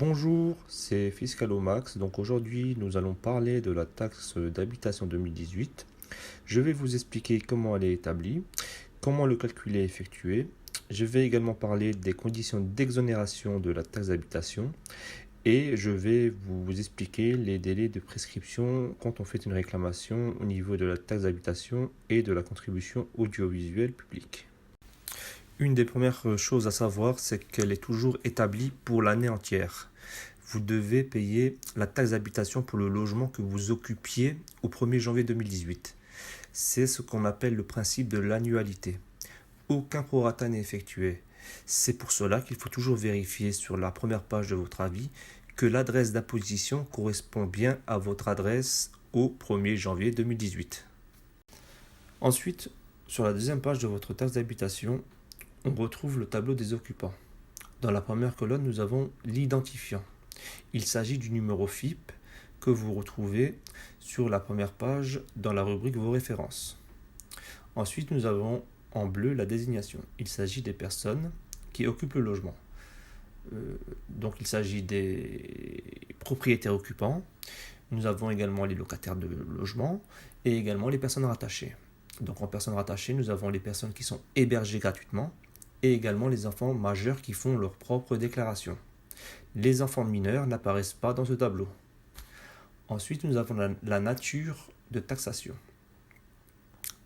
Bonjour, c'est Fiscalomax. Donc aujourd'hui, nous allons parler de la taxe d'habitation 2018. Je vais vous expliquer comment elle est établie, comment le calcul est effectué. Je vais également parler des conditions d'exonération de la taxe d'habitation et je vais vous expliquer les délais de prescription quand on fait une réclamation au niveau de la taxe d'habitation et de la contribution audiovisuelle publique. Une des premières choses à savoir, c'est qu'elle est toujours établie pour l'année entière. Vous devez payer la taxe d'habitation pour le logement que vous occupiez au 1er janvier 2018. C'est ce qu'on appelle le principe de l'annualité. Aucun prorata n'est effectué. C'est pour cela qu'il faut toujours vérifier sur la première page de votre avis que l'adresse d'imposition correspond bien à votre adresse au 1er janvier 2018. Ensuite, sur la deuxième page de votre taxe d'habitation, on retrouve le tableau des occupants. Dans la première colonne, nous avons l'identifiant. Il s'agit du numéro FIP que vous retrouvez sur la première page dans la rubrique Vos références. Ensuite, nous avons en bleu la désignation. Il s'agit des personnes qui occupent le logement. Donc il s'agit des propriétaires occupants. Nous avons également les locataires de logement et également les personnes rattachées. Donc en personnes rattachées, nous avons les personnes qui sont hébergées gratuitement et également les enfants majeurs qui font leur propre déclaration. Les enfants mineurs n'apparaissent pas dans ce tableau. Ensuite, nous avons la nature de taxation.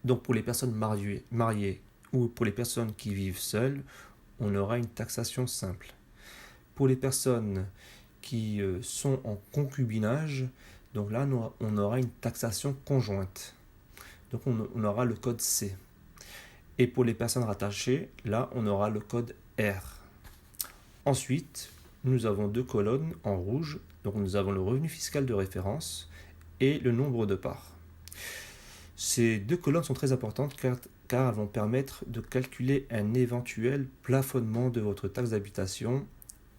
Donc pour les personnes mariées ou pour les personnes qui vivent seules, on aura une taxation simple. Pour les personnes qui sont en concubinage, donc là on aura une taxation conjointe. Donc on aura le code C. Et pour les personnes rattachées, là on aura le code R. Ensuite, nous avons deux colonnes en rouge. Donc nous avons le revenu fiscal de référence et le nombre de parts. Ces deux colonnes sont très importantes car elles vont permettre de calculer un éventuel plafonnement de votre taxe d'habitation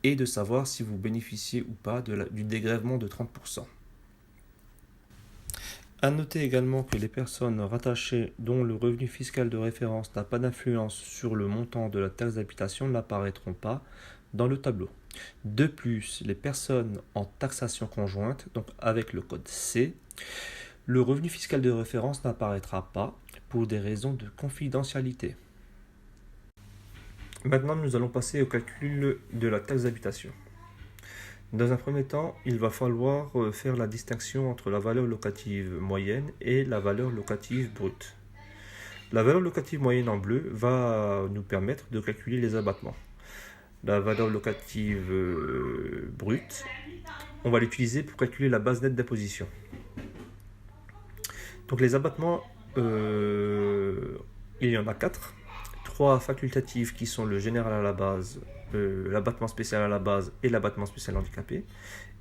et de savoir si vous bénéficiez ou pas du dégrèvement de 30%. À noter également que les personnes rattachées dont le revenu fiscal de référence n'a pas d'influence sur le montant de la taxe d'habitation n'apparaîtront pas dans le tableau. De plus, les personnes en taxation conjointe, donc avec le code C, le revenu fiscal de référence n'apparaîtra pas pour des raisons de confidentialité. Maintenant, nous allons passer au calcul de la taxe d'habitation. Dans un premier temps, il va falloir faire la distinction entre la valeur locative moyenne et la valeur locative brute. La valeur locative moyenne en bleu va nous permettre de calculer les abattements. La valeur locative brute, on va l'utiliser pour calculer la base nette d'imposition. Donc les abattements, il y en a 4. 3 facultatifs qui sont le général à la base, l'abattement spécial à la base et l'abattement spécial handicapé,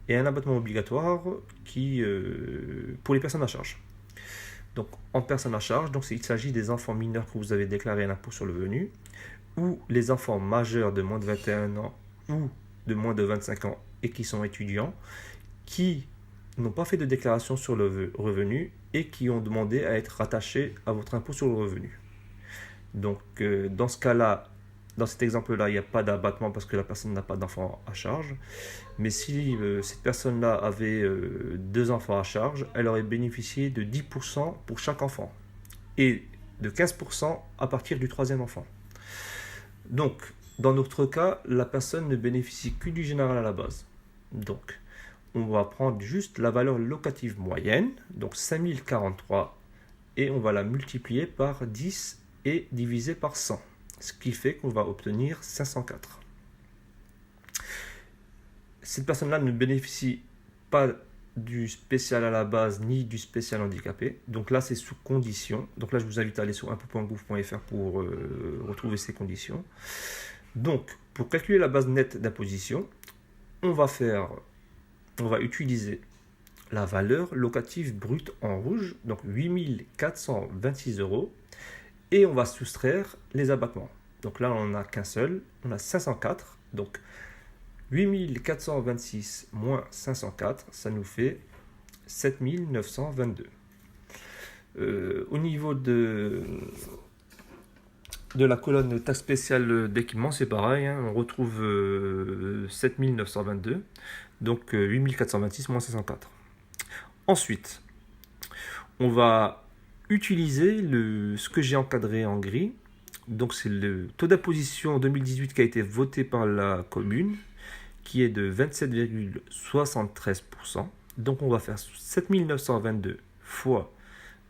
et un abattement obligatoire pour les personnes à charge. Donc en personnes à charge, il s'agit des enfants mineurs que vous avez déclaré un impôt sur le revenu, ou les enfants majeurs de moins de 21 ans ou de moins de 25 ans et qui sont étudiants, qui n'ont pas fait de déclaration sur le revenu et qui ont demandé à être rattachés à votre impôt sur le revenu. Donc dans ce cas-là, dans cet exemple-là, il n'y a pas d'abattement parce que la personne n'a pas d'enfant à charge. Mais si cette personne-là avait 2 enfants à charge, elle aurait bénéficié de 10% pour chaque enfant et de 15% à partir du 3e enfant. Donc, dans notre cas, la personne ne bénéficie que du général à la base. Donc, on va prendre juste la valeur locative moyenne, donc 5043, et on va la multiplier par 10 et diviser par 100, ce qui fait qu'on va obtenir 504. Cette personne-là ne bénéficie pas du spécial à la base ni du spécial handicapé. Donc là, c'est sous condition. Donc là, je vous invite à aller sur impôt.gouv.fr pour retrouver ces conditions. Donc, pour calculer la base nette d'imposition, on va utiliser la valeur locative brute en rouge, donc 8 426 €, et on va soustraire les abattements. Donc là, on n'a qu'un seul, on a 504, donc 8426 moins 504, ça nous fait 7922. Au niveau de de la colonne taxe spéciale d'équipement, c'est pareil, hein, on retrouve 7922, donc 8426 moins 504. Ensuite, on va utiliser ce que j'ai encadré en gris. Donc c'est le taux d'imposition en 2018 qui a été voté par la commune, qui est de 27,73%. Donc on va faire 7922 fois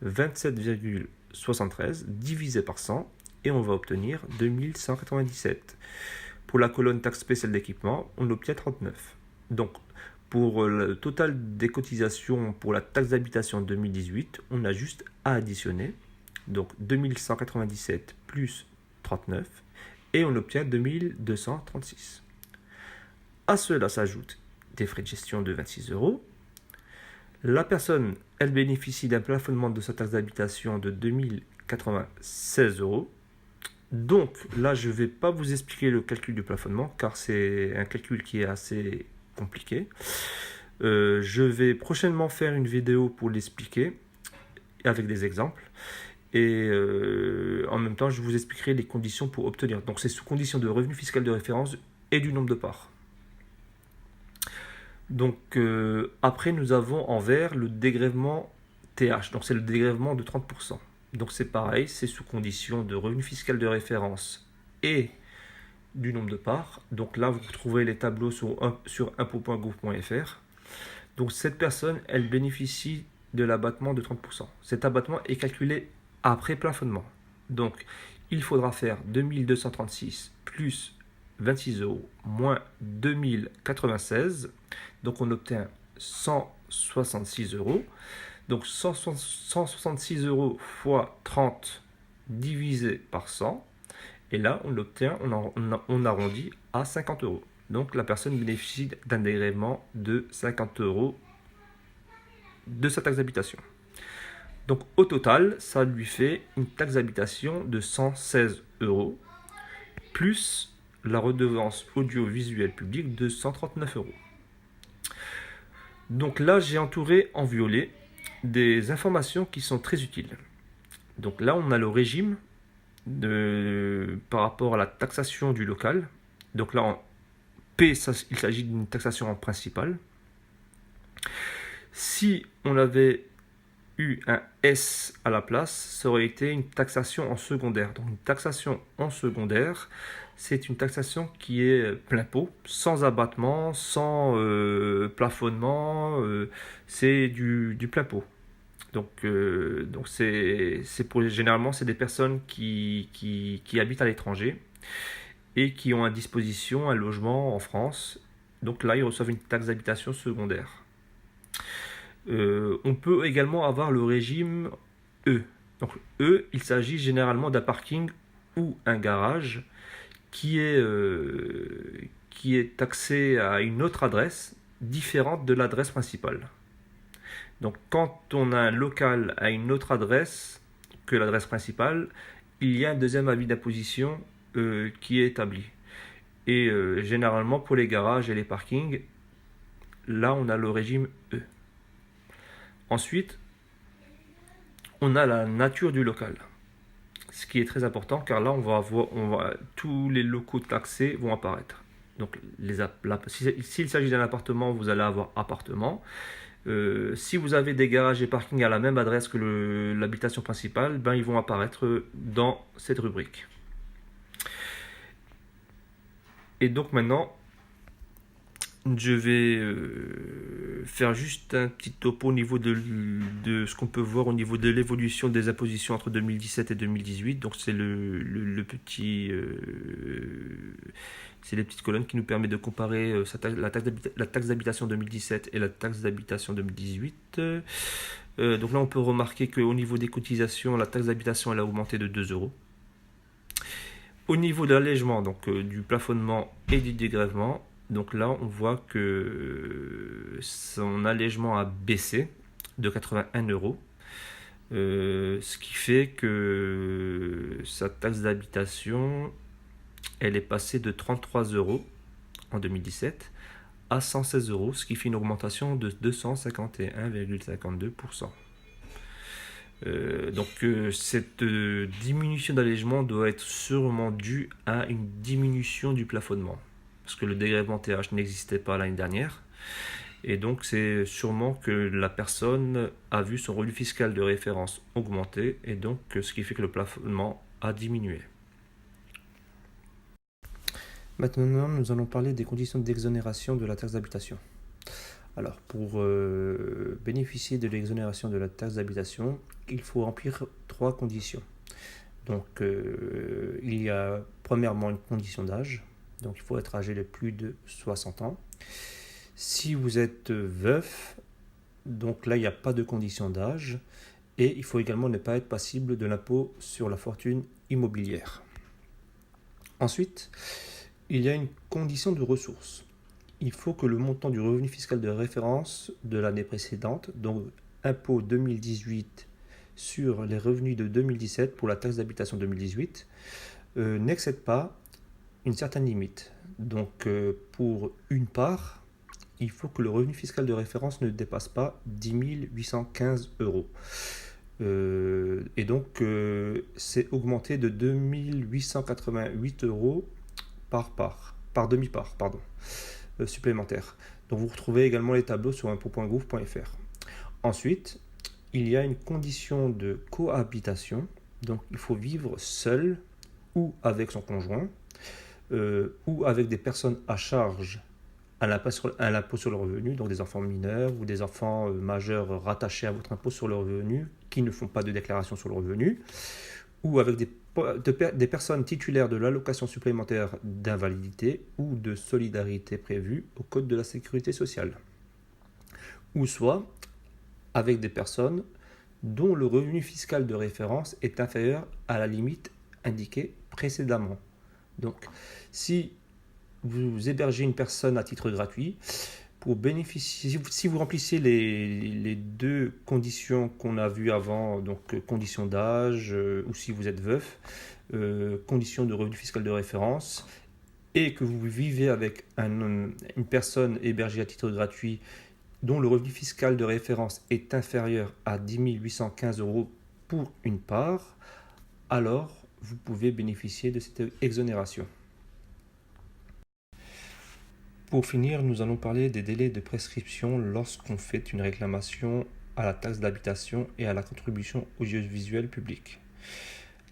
27,73 divisé par 100 et on va obtenir 2197. Pour la colonne taxe spéciale d'équipement, on obtient 39. Donc pour le total des cotisations pour la taxe d'habitation 2018, on a juste à additionner. Donc 2197 plus 39 et on obtient 2236. À cela s'ajoutent des frais de gestion de 26 euros. La personne, elle bénéficie d'un plafonnement de sa taxe d'habitation de 2096 euros. Donc là, je ne vais pas vous expliquer le calcul du plafonnement car c'est un calcul qui est assez compliqué. Je vais prochainement faire une vidéo pour l'expliquer avec des exemples. Et en même temps, je vous expliquerai les conditions pour obtenir. Donc c'est sous condition de revenu fiscal de référence et du nombre de parts. Donc après, nous avons en vert le dégrèvement TH. Donc c'est le dégrèvement de 30%. Donc c'est pareil, c'est sous condition de revenu fiscal de référence et du nombre de parts. Donc là, vous retrouvez les tableaux sur impôt.gouv.fr. Donc cette personne, elle bénéficie de l'abattement de 30%. Cet abattement est calculé après plafonnement. Donc il faudra faire 2236 plus 26 euros moins 2096. Donc on obtient 166 euros. Donc 166 euros fois 30 divisé par 100. Et là, on l'obtient, on arrondit à 50 euros. Donc la personne bénéficie d'un dégrèvement de 50 euros de sa taxe d'habitation. Donc au total, ça lui fait une taxe d'habitation de 116 euros, plus la redevance audiovisuelle publique de 139 euros. Donc là, j'ai entouré en violet des informations qui sont très utiles. Donc là, on a le régime par rapport à la taxation du local. Donc là, en P, il s'agit d'une taxation en principale. Si on avait eu un S à la place, ça aurait été une taxation en secondaire. Donc une taxation en secondaire, c'est une taxation qui est plein pot, sans abattement, sans plafonnement, c'est du plein pot. Donc généralement, c'est des personnes qui habitent à l'étranger et qui ont à disposition un logement en France. Donc là, ils reçoivent une taxe d'habitation secondaire. On peut également avoir le régime E. Donc E, il s'agit généralement d'un parking ou un garage qui est taxé à une autre adresse différente de l'adresse principale. Donc quand on a un local à une autre adresse que l'adresse principale, il y a un deuxième avis d'imposition qui est établi. Et généralement pour les garages et les parkings, là on a le régime E. Ensuite, on a la nature du local, ce qui est très important car là tous les locaux taxés vont apparaître. Donc s'il s'agit d'un appartement, vous allez avoir appartement. Si vous avez des garages et parkings à la même adresse que l'habitation principale, ils vont apparaître dans cette rubrique. Et donc maintenant, je vais faire juste un petit topo au niveau de ce qu'on peut voir au niveau de l'évolution des impositions entre 2017 et 2018. Donc c'est c'est les petites colonnes qui nous permettent de comparer la taxe d'habitation 2017 et la taxe d'habitation 2018. Donc là on peut remarquer qu'au niveau des cotisations, la taxe d'habitation elle a augmenté de 2 euros. Au niveau de l'allègement, donc du plafonnement et du dégrèvement, donc là, on voit que son allègement a baissé de 81 euros, ce qui fait que sa taxe d'habitation, elle est passée de 33 euros en 2017 à 116 euros, ce qui fait une augmentation de 251,52%. Cette diminution d'allègement doit être sûrement due à une diminution du plafonnement, parce que le dégrèvement TH n'existait pas l'année dernière. Et donc, c'est sûrement que la personne a vu son revenu fiscal de référence augmenter, et donc ce qui fait que le plafonnement a diminué. Maintenant, nous allons parler des conditions d'exonération de la taxe d'habitation. Alors, pour bénéficier de l'exonération de la taxe d'habitation, il faut remplir 3 conditions. Donc, il y a premièrement une condition d'âge. Donc, il faut être âgé de plus de 60 ans. Si vous êtes veuf, donc là, il n'y a pas de condition d'âge. Et il faut également ne pas être passible de l'impôt sur la fortune immobilière. Ensuite, il y a une condition de ressources. Il faut que le montant du revenu fiscal de référence de l'année précédente, donc impôt 2018 sur les revenus de 2017 pour la taxe d'habitation 2018, n'excède pas une certaine limite. Donc pour une part, il faut que le revenu fiscal de référence ne dépasse pas 10 815 euros. Et donc c'est augmenté de 2 888 euros par demi-part, pardon, supplémentaire. Donc vous retrouvez également les tableaux sur impôt.gouv.fr. Ensuite, il y a une condition de cohabitation. Donc il faut vivre seul ou avec son conjoint ou avec des personnes à charge à l'impôt sur le revenu, donc des enfants mineurs ou des enfants majeurs rattachés à votre impôt sur le revenu qui ne font pas de déclaration sur le revenu, ou avec des personnes titulaires de l'allocation supplémentaire d'invalidité ou de solidarité prévue au Code de la sécurité sociale, ou soit avec des personnes dont le revenu fiscal de référence est inférieur à la limite indiquée précédemment. Donc, si vous hébergez une personne à titre gratuit, pour bénéficier, si vous remplissez les 2 conditions qu'on a vues avant, donc condition d'âge ou si vous êtes veuf, condition de revenu fiscal de référence, et que vous vivez avec une personne hébergée à titre gratuit dont le revenu fiscal de référence est inférieur à 10 815 euros pour une part, alors vous pouvez bénéficier de cette exonération. Pour finir, nous allons parler des délais de prescription lorsqu'on fait une réclamation à la taxe d'habitation et à la contribution audiovisuelle publique.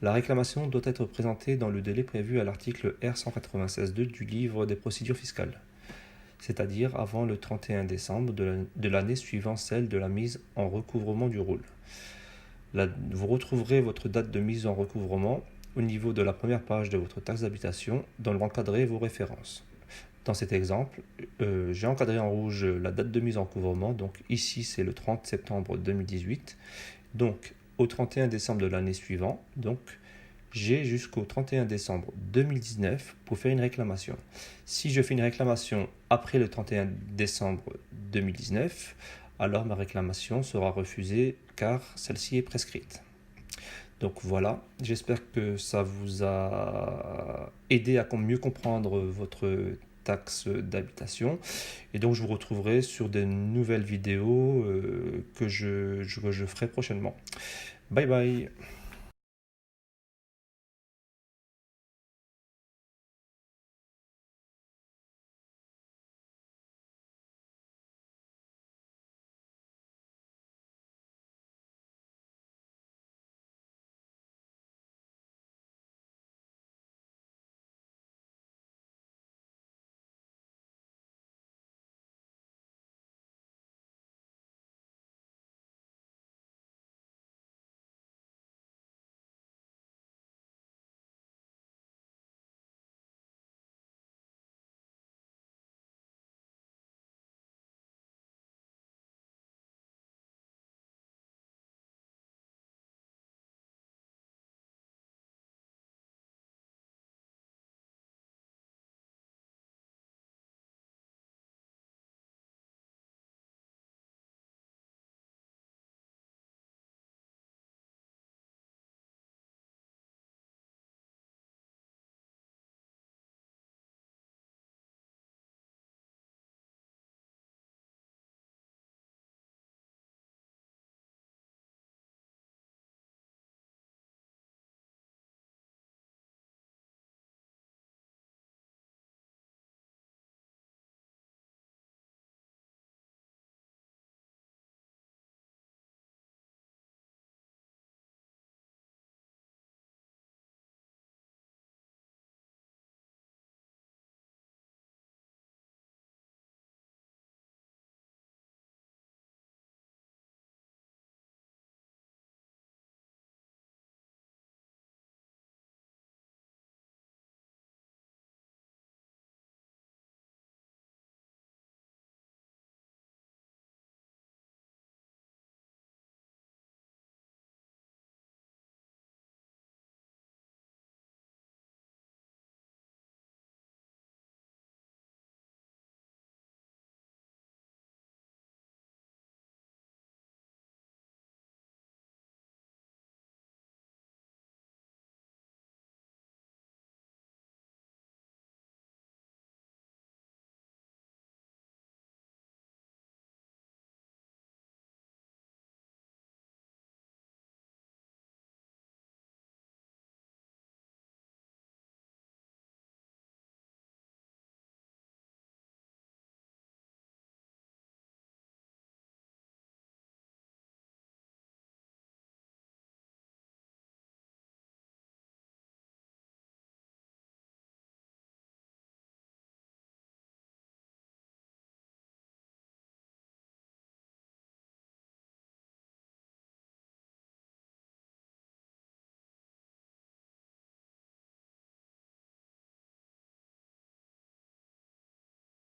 La réclamation doit être présentée dans le délai prévu à l'article R196.2 du livre des procédures fiscales, c'est-à-dire avant le 31 décembre de l'année suivant celle de la mise en recouvrement du rôle. Vous retrouverez votre date de mise en recouvrement au niveau de la première page de votre taxe d'habitation dont l'encadrez vos références. Dans cet exemple, j'ai encadré en rouge la date de mise en recouvrement, donc ici c'est le 30 septembre 2018, donc au 31 décembre de l'année suivante, donc j'ai jusqu'au 31 décembre 2019 pour faire une réclamation. Si je fais une réclamation après le 31 décembre 2019, alors ma réclamation sera refusée car celle-ci est prescrite. Donc voilà, j'espère que ça vous a aidé à mieux comprendre votre taxe d'habitation. Et donc je vous retrouverai sur des nouvelles vidéos que je ferai prochainement. Bye bye.